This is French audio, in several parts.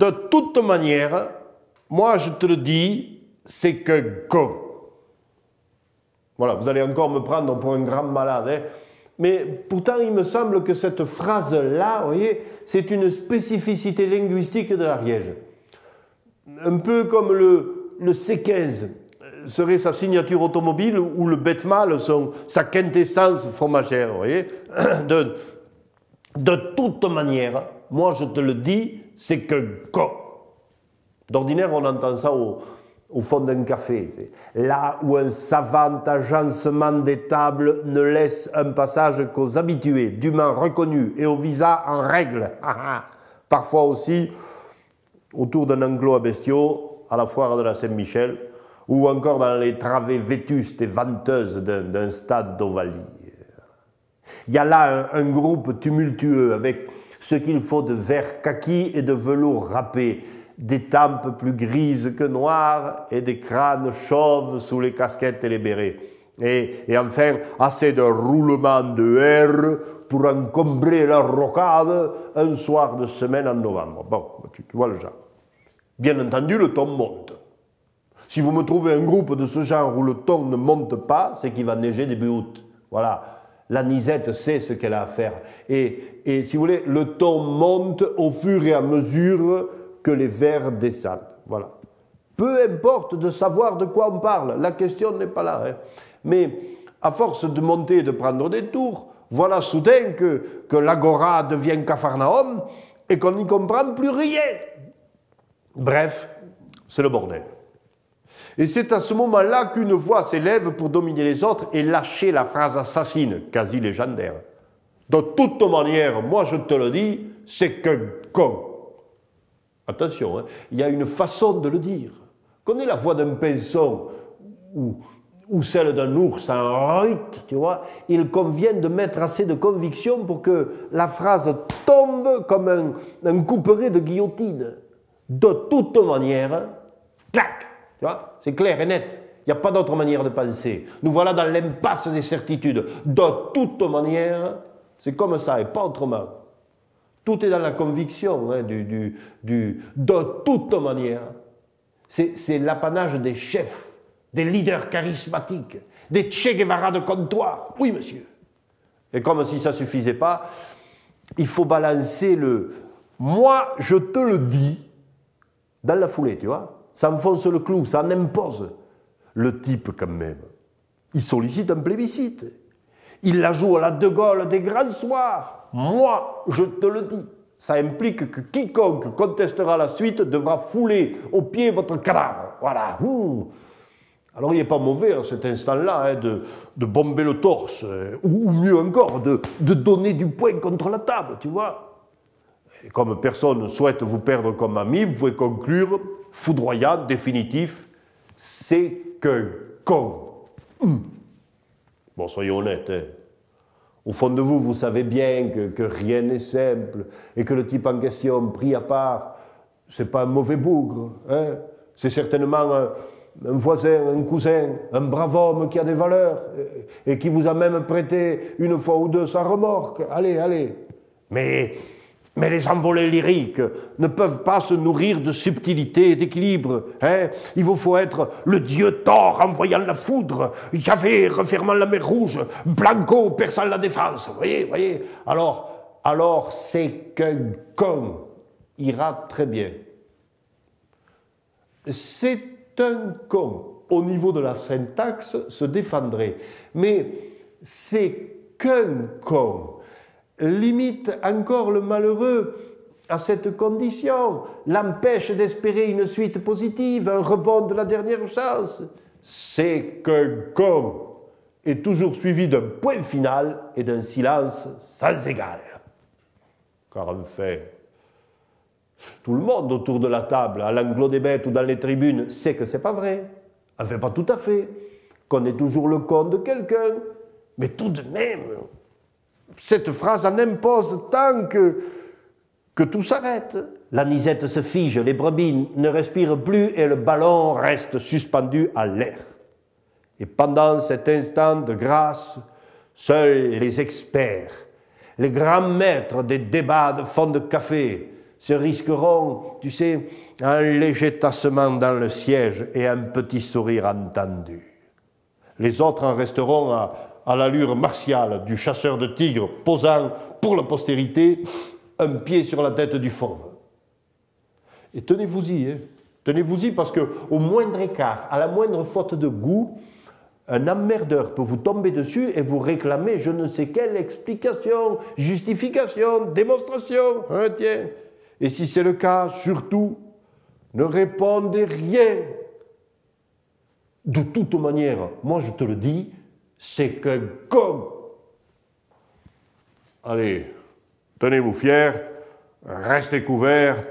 de toute manière, moi je te le dis, c'est que con. Voilà, vous allez encore me prendre pour un grand malade, hein. Mais pourtant, il me semble que cette phrase-là, vous voyez, c'est une spécificité linguistique de l'Ariège. Un peu comme le C15 serait sa signature automobile ou le Betmal sa quintessence fromagère, vous voyez. De toute manière, moi je te le dis, c'est que con. D'ordinaire, on entend ça au fond d'un café, là où un savant agencement des tables ne laisse un passage qu'aux habitués, dûment reconnus et au visa en règle. Parfois aussi, autour d'un enclos à bestiaux, à la foire de la Saint-Michel, ou encore dans les travées vétustes et venteuses d'un stade d'Ovalie. Il y a là un groupe tumultueux avec ce qu'il faut de verre kaki et de velours râpé, des tempes plus grises que noires et des crânes chauves sous les casquettes et les bérets. Et enfin, assez de roulements de R pour encombrer la rocade un soir de semaine en novembre. Bon, tu vois le genre. Bien entendu, le ton monte. Si vous me trouvez un groupe de ce genre où le ton ne monte pas, c'est qu'il va neiger début août. Voilà. La Nisette sait ce qu'elle a à faire. Et si vous voulez, le ton monte au fur et à mesure que les vers descendent. Voilà. Peu importe de savoir de quoi on parle, la question n'est pas là. Hein. Mais à force de monter et de prendre des tours, voilà soudain que l'agora devient Capharnaüm et qu'on n'y comprend plus rien. Bref, c'est le bordel. Et c'est à ce moment-là qu'une voix s'élève pour dominer les autres et lâcher la phrase assassine, quasi légendaire. De toute manière, moi je te le dis, c'est que con. Attention, hein, il y a une façon de le dire. Connais la voix d'un pinson ou celle d'un ours en rite, tu vois, il convient de mettre assez de conviction pour que la phrase tombe comme un couperet de guillotine. De toute manière, clac, tu vois, c'est clair et net. Il n'y a pas d'autre manière de penser. Nous voilà dans l'impasse des certitudes. De toute manière, c'est comme ça et pas autrement. Tout est dans la conviction hein, de toute manière. C'est l'apanage des chefs, des leaders charismatiques, des Che Guevara de comptoir. Oui, monsieur. Et comme si ça ne suffisait pas, il faut balancer le « moi, je te le dis » dans la foulée, tu vois. Ça enfonce le clou, ça en impose. Le type, quand même, il sollicite un plébiscite. Il la joue à la De Gaulle des grands soirs. Moi, je te le dis. Ça implique que quiconque contestera la suite devra fouler au pied votre cadavre. Voilà. Alors il n'est pas mauvais à cet instant-là hein, de bomber le torse, ou mieux encore, de donner du poing contre la table, tu vois. Et comme personne ne souhaite vous perdre comme ami, vous pouvez conclure, foudroyant, définitif, c'est que con. Bon, soyons honnêtes, hein. Au fond de vous, vous savez bien que rien n'est simple et que le type en question, pris à part, c'est pas un mauvais bougre. Hein. C'est certainement un voisin, un cousin, un brave homme qui a des valeurs et qui vous a même prêté une fois ou deux sa remorque. Allez, allez. Mais les envolées lyriques ne peuvent pas se nourrir de subtilité et d'équilibre. Hein. Il vous faut être le dieu Thor envoyant la foudre, Yahvé refermant la mer Rouge, Blanco perçant la défense. Voyez. Alors c'est qu'un con ira très bien. C'est un con. Au niveau de la syntaxe, se défendrait. Mais c'est qu'un con. Limite encore le malheureux à cette condition, l'empêche d'espérer une suite positive, un rebond de la dernière chance. C'est qu'un con est toujours suivi d'un point final et d'un silence sans égal. Car enfin, tout le monde autour de la table, à l'Enclos des Bêtes ou dans les tribunes, sait que c'est pas vrai. Enfin, pas tout à fait. Qu'on est toujours le con de quelqu'un. Mais tout de même, cette phrase en impose tant que tout s'arrête. La Nisette se fige, les brebis ne respirent plus et le ballon reste suspendu à l'air. Et pendant cet instant de grâce, seuls les experts, les grands maîtres des débats de fond de café, se risqueront, tu sais, un léger tassement dans le siège et un petit sourire entendu. Les autres en resteront à l'allure martiale du chasseur de tigres posant pour la postérité un pied sur la tête du fauve. Et tenez-vous-y, hein. Tenez-vous-y parce qu'au moindre écart, à la moindre faute de goût, un emmerdeur peut vous tomber dessus et vous réclamer je ne sais quelle explication, justification, démonstration. Hein, tiens. Et si c'est le cas, surtout, ne répondez rien. De toute manière, moi je te le dis, c'est qu'un con. Allez, tenez-vous fiers, restez couverts,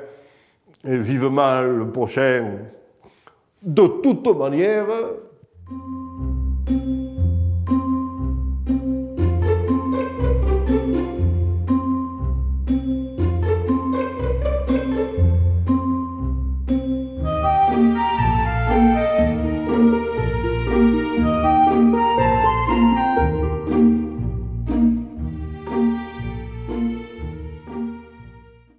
et vivement le prochain. De toute manière...